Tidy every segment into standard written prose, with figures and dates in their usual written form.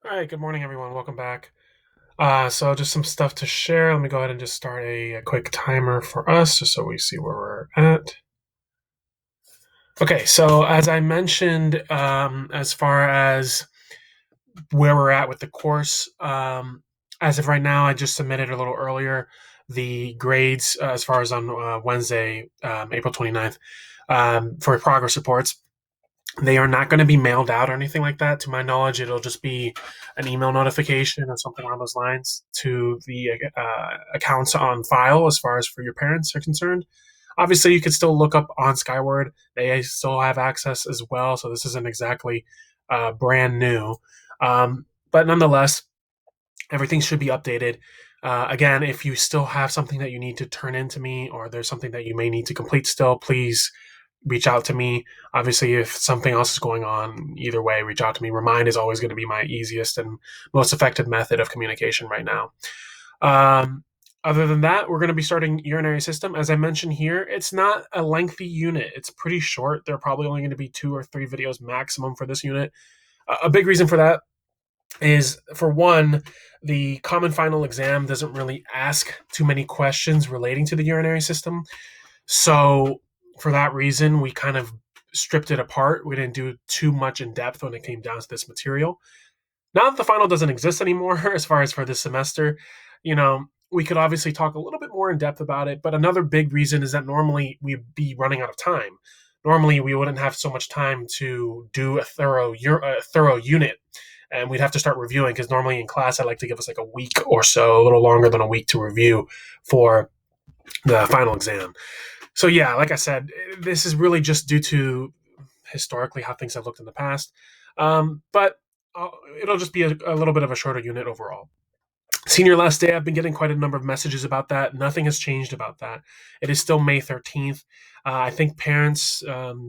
All right, good morning, everyone. Welcome back. So just some stuff to share. Let me go ahead and just start a quick timer for us, just so we see where we're at. Okay, so as I mentioned, as far as where we're at with the course, as of right now, I just submitted a little earlier the grades as far as on Wednesday, April 29th, for progress reports. They are not going to be mailed out or anything like that. To my knowledge, it'll just be an email notification or something along those lines to the accounts on file as far as for your parents are concerned. Obviously, you could still look up on Skyward. They still have access as well, so this isn't exactly brand new. But nonetheless, everything should be updated. Again, if you still have something that you need to turn in to me or there's something that you may need to complete still, please reach out to me. Obviously, if something else is going on, either way, reach out to me. Remind is always going to be my easiest and most effective method of communication right now. Other than that, we're going to be starting urinary system. As I mentioned here, it's not a lengthy unit. It's pretty short. There are probably only going to be 2 or 3 videos maximum for this unit. A big reason for that is, for one, the common final exam doesn't really ask too many questions relating to the urinary system. So for that reason, we kind of stripped it apart. We didn't do too much in depth when it came down to this material. Now that the final doesn't exist anymore, as far as for this semester, we could obviously talk a little bit more in depth about it. But another big reason is that normally we'd be running out of time. Normally, we wouldn't have so much time to do a thorough unit, and we'd have to start reviewing, because normally in class I like to give us like a week or so, a little longer than a week to review for the final exam. So yeah, like I said, this is really just due to historically how things have looked in the past. But it'll just be a little bit of a shorter unit overall. Senior last day, I've been getting quite a number of messages about that. Nothing has changed about that. It is still May 13th. I think parents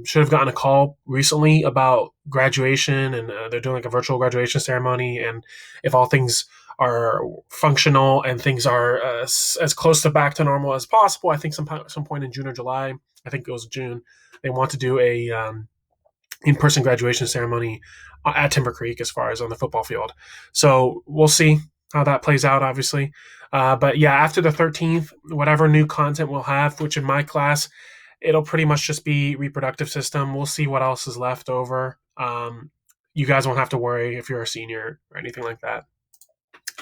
should have gotten a call recently about graduation, and they're doing like a virtual graduation ceremony. And if all things are functional and things are as close to back to normal as possible, I think some point in June or July, I think it was June, they want to do a in-person graduation ceremony at Timber Creek, as far as on the football field. So we'll see how that plays out, obviously. But yeah, after the 13th, whatever new content we'll have, which in my class, it'll pretty much just be reproductive system. We'll see what else is left over. You guys won't have to worry if you're a senior or anything like that.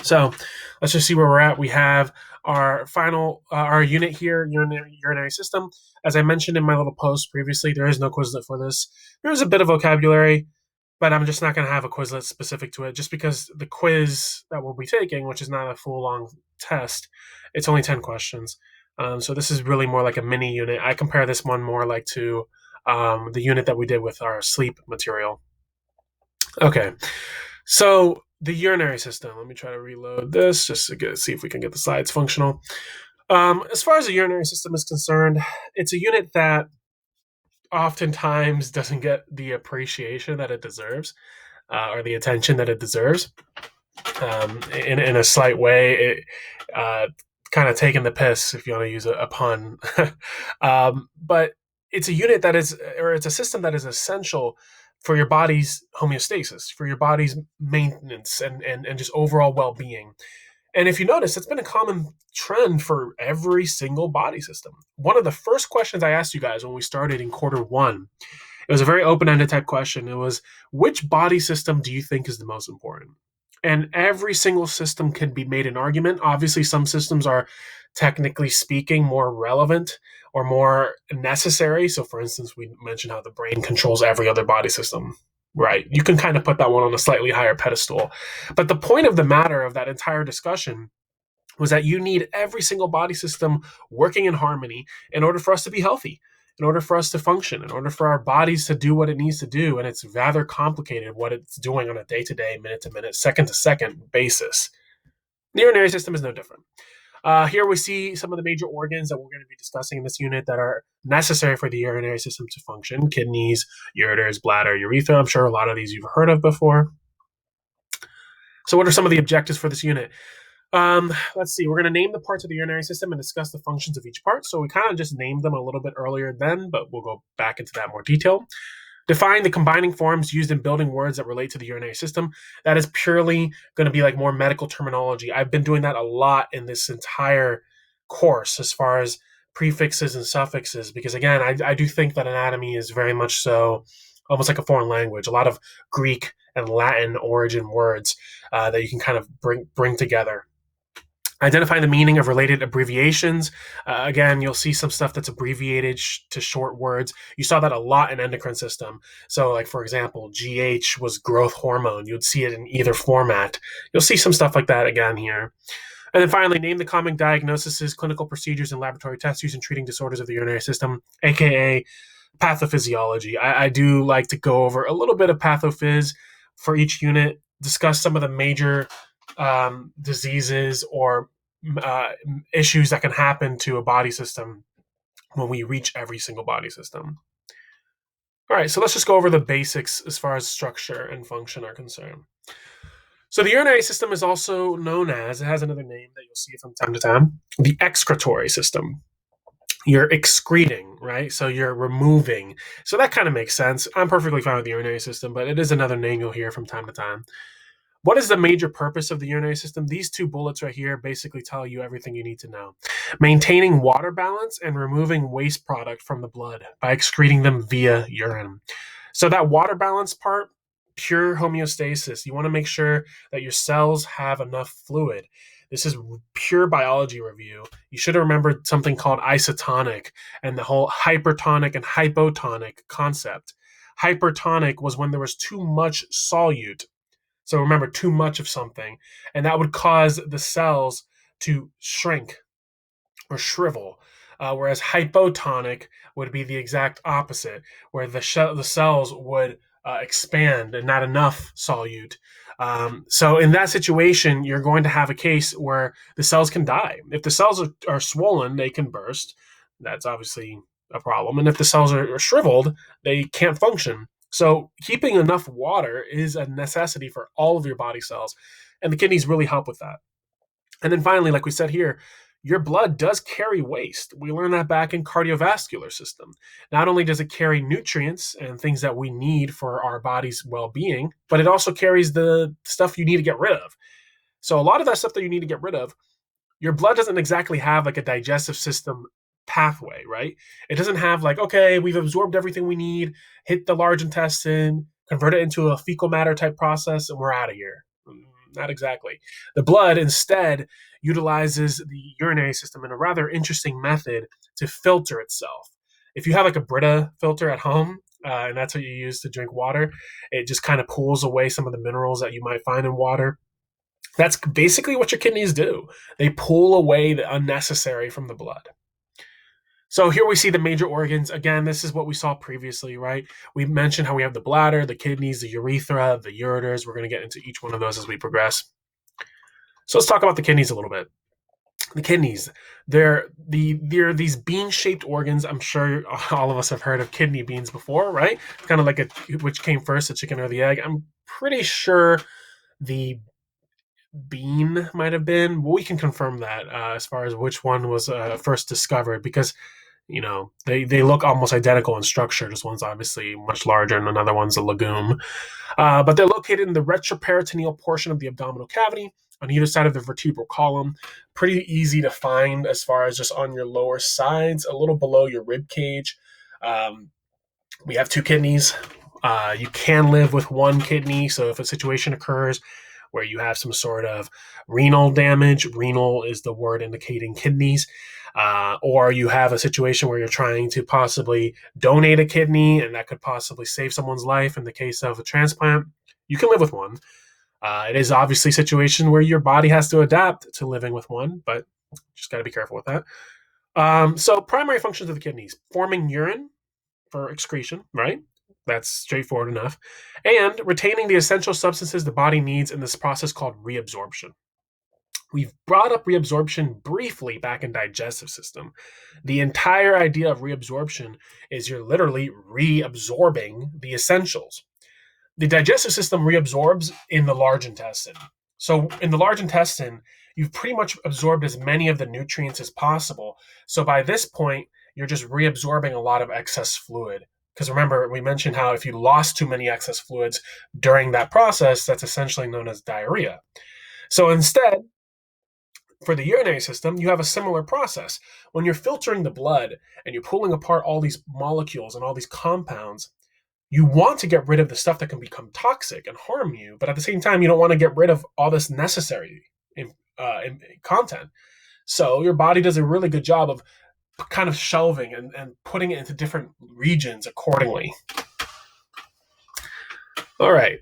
So let's just see where we're at. We have our final, our unit here, urinary system. As I mentioned in my little post previously, there is no Quizlet for this. There is a bit of vocabulary, but I'm just not going to have a Quizlet specific to it, just because the quiz that we'll be taking, which is not a full long test, it's only 10 questions. So this is really more like a mini unit. I compare this one more like to the unit that we did with our sleep material. Okay, so the urinary system. Let me try to reload this just to see if we can get the slides functional. As far as the urinary system is concerned, it's a unit that oftentimes doesn't get the appreciation that it deserves, or the attention that it deserves. In a slight way, it kind of taking the piss, if you want to use a pun. But it's a unit that is, or it's a system that is essential for your body's homeostasis, for your body's maintenance, and just overall well-being. And if you notice, it's been a common trend for every single body system. One of the first questions I asked you guys when we started in quarter 1, it was a very open-ended type question. It was, which body system do you think is the most important? And every single system can be made an argument. Obviously, some systems are, technically speaking, more relevant or more necessary. So, for instance, we mentioned how the brain controls every other body system, right? You can kind of put that one on a slightly higher pedestal. But the point of the matter of that entire discussion was that you need every single body system working in harmony in order for us to be healthy, in order for us to function, in order for our bodies to do what it needs to do. And it's rather complicated what it's doing on a day-to-day, minute-to-minute, second-to-second basis. The urinary system is no different. Here we see some of the major organs that we're going to be discussing in this unit that are necessary for the urinary system to function: kidneys, ureters, bladder, urethra. I'm sure a lot of these you've heard of before. So what are some of the objectives for this unit? Let's see. We're going to name the parts of the urinary system and discuss the functions of each part. So we kind of just named them a little bit earlier then, but we'll go back into that more detail. Define the combining forms used in building words that relate to the urinary system. That is purely going to be like more medical terminology. I've been doing that a lot in this entire course as far as prefixes and suffixes, because again, I do think that anatomy is very much so almost like a foreign language. A lot of Greek and Latin origin words that you can kind of bring together. Identify the meaning of related abbreviations. Again, you'll see some stuff that's abbreviated to short words. You saw that a lot in endocrine system. So, like for example, GH was growth hormone. You'd see it in either format. You'll see some stuff like that again here. And then finally, name the common diagnoses, clinical procedures, and laboratory tests used in treating disorders of the urinary system, aka pathophysiology. I do like to go over a little bit of pathophys for each unit, discuss some of the major diseases or issues that can happen to a body system when we reach every single body system. All right, so let's just go over the basics as far as structure and function are concerned. So the urinary system is also known as, it has another name that you'll see from time to time, the excretory system. You're excreting, right? So you're removing. So that kind of makes sense. I'm perfectly fine with the urinary system, but it is another name you'll hear from time to time. What is the major purpose of the urinary system? These two bullets right here basically tell you everything you need to know. Maintaining water balance and removing waste product from the blood by excreting them via urine. So that water balance part, pure homeostasis. You want to make sure that your cells have enough fluid. This is pure biology review. You should have remembered something called isotonic and the whole hypertonic and hypotonic concept. Hypertonic was when there was too much solute. So remember, too much of something, and that would cause the cells to shrink or shrivel. Whereas hypotonic would be the exact opposite, where the cells would expand and not enough solute. So in that situation, you're going to have a case where the cells can die. If the cells are swollen, they can burst. That's obviously a problem. And if the cells are shriveled, they can't function. So keeping enough water is a necessity for all of your body cells, and the kidneys really help with that. And then finally, like we said here, your blood does carry waste. We learned that back in cardiovascular system. Not only does it carry nutrients and things that we need for our body's well-being, but it also carries the stuff you need to get rid of. So a lot of that stuff that you need to get rid of, your blood doesn't exactly have like a digestive system pathway, right? It doesn't have like, okay, we've absorbed everything we need, hit the large intestine, convert it into a fecal matter type process, and we're out of here. Not exactly. The blood instead utilizes the urinary system in a rather interesting method to filter itself. If you have like a Brita filter at home, and that's what you use to drink water, it just kind of pulls away some of the minerals that you might find in water. That's basically what your kidneys do. They pull away the unnecessary from the blood. So here we see the major organs. Again, this is what we saw previously, right? We mentioned how we have the bladder, the kidneys, the urethra, the ureters. We're going to get into each one of those as we progress. So let's talk about the kidneys a little bit. The kidneys, they're these bean-shaped organs. I'm sure all of us have heard of kidney beans before, right? It's kind of like which came first, the chicken or the egg. I'm pretty sure the bean might have been, but we can confirm that as far as which one was first discovered, because they look almost identical in structure. This one's obviously much larger and another one's a legume. But they're located in the retroperitoneal portion of the abdominal cavity on either side of the vertebral column. Pretty easy to find as far as just on your lower sides, a little below your rib cage. We have two kidneys. You can live with one kidney. So if a situation occurs where you have some sort of renal damage, renal is the word indicating kidneys, or you have a situation where you're trying to possibly donate a kidney and that could possibly save someone's life in the case of a transplant, you can live with one. It is obviously a situation where your body has to adapt to living with one, but just got to be careful with that. So primary functions of the kidneys: forming urine for excretion, right? That's straightforward enough. And retaining the essential substances the body needs in this process called reabsorption. We've brought up reabsorption briefly back in digestive system. The entire idea of reabsorption is you're literally reabsorbing the essentials. The digestive system reabsorbs in the large intestine. So in the large intestine, you've pretty much absorbed as many of the nutrients as possible. So by this point, you're just reabsorbing a lot of excess fluid, Because remember, we mentioned how if you lost too many excess fluids during that process, that's essentially known as diarrhea. So instead, for the urinary system, you have a similar process. When you're filtering the blood and you're pulling apart all these molecules and all these compounds, you want to get rid of the stuff that can become toxic and harm you, but at the same time, you don't want to get rid of all this necessary in content. So your body does a really good job of kind of shelving and putting it into different regions accordingly. All right.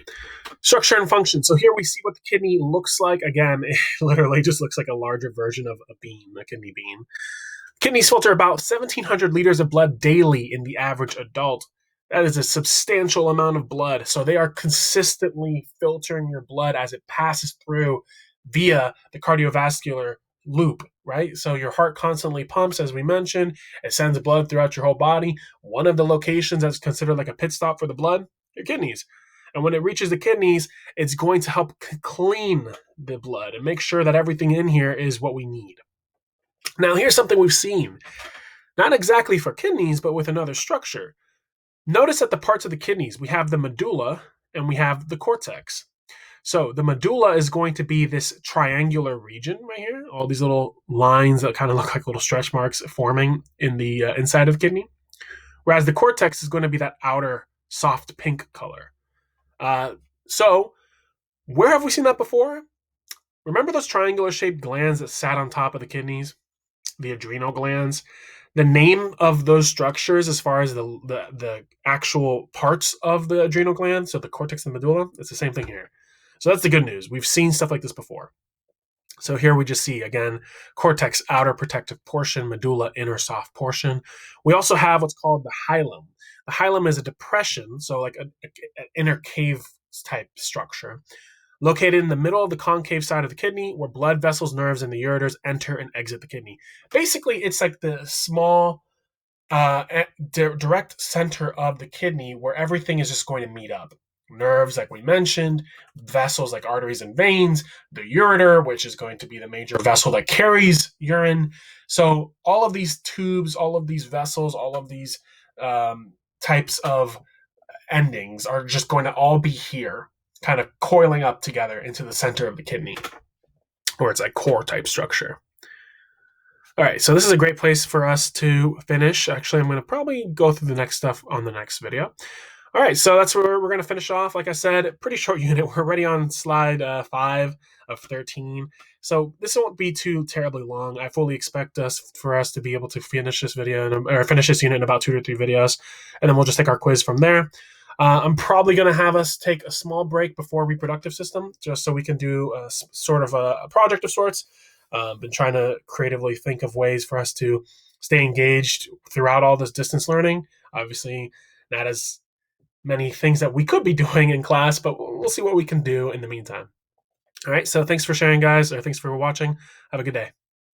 Structure and function. So here we see what the kidney looks like. Again, it literally just looks like a larger version of a bean, a kidney bean. Kidneys filter about 1,700 liters of blood daily in the average adult. That is a substantial amount of blood. So they are consistently filtering your blood as it passes through via the cardiovascular loop, right? So your heart constantly pumps, as we mentioned. It sends blood throughout your whole body. One of the locations that's considered like a pit stop for the blood, your kidneys. And when it reaches the kidneys, it's going to help clean the blood and make sure that everything in here is what we need. Now, here's something we've seen, not exactly for kidneys, but with another structure. Notice that the parts of the kidneys, we have the medulla and we have the cortex. So the medulla is going to be this triangular region right here, all these little lines that kind of look like little stretch marks forming in the inside of the kidney, whereas the cortex is going to be that outer soft pink color. So where have we seen that before? Remember those triangular shaped glands that sat on top of the kidneys? The adrenal glands. The name of those structures, as far as the actual parts of the adrenal gland, so the cortex and medulla, it's the same thing here. So that's the good news. We've seen stuff like this before. So here we just see, again, cortex, outer protective portion, medulla, inner soft portion. We also have what's called the hilum. The hilum is a depression, so like an inner cave type structure, located in the middle of the concave side of the kidney, where blood vessels, nerves, and the ureters enter and exit the kidney. Basically, it's like the small direct center of the kidney where everything is just going to meet up. Nerves, like we mentioned, vessels like arteries and veins, the ureter, which is going to be the major vessel that carries urine. So all of these tubes, all of these vessels, all of these types of endings are just going to all be here, kind of coiling up together into the center of the kidney, or it's a core type structure. All right, so this is a great place for us to finish. Actually, I'm going to probably go through the next stuff on the next video. All right, so that's where we're going to finish off. Like I said, pretty short unit. We're already on slide 5 of 13. So this won't be too terribly long. I fully expect for us to be able to finish this video or finish this unit in about 2 to 3 videos, and then we'll just take our quiz from there. I'm probably going to have us take a small break before reproductive system, just so we can do sort of a project of sorts. Been trying to creatively think of ways for us to stay engaged throughout all this distance learning. Obviously, not as many things that we could be doing in class, but we'll see what we can do in the meantime. All right, so thanks for sharing, guys, or thanks for watching. Have a good day.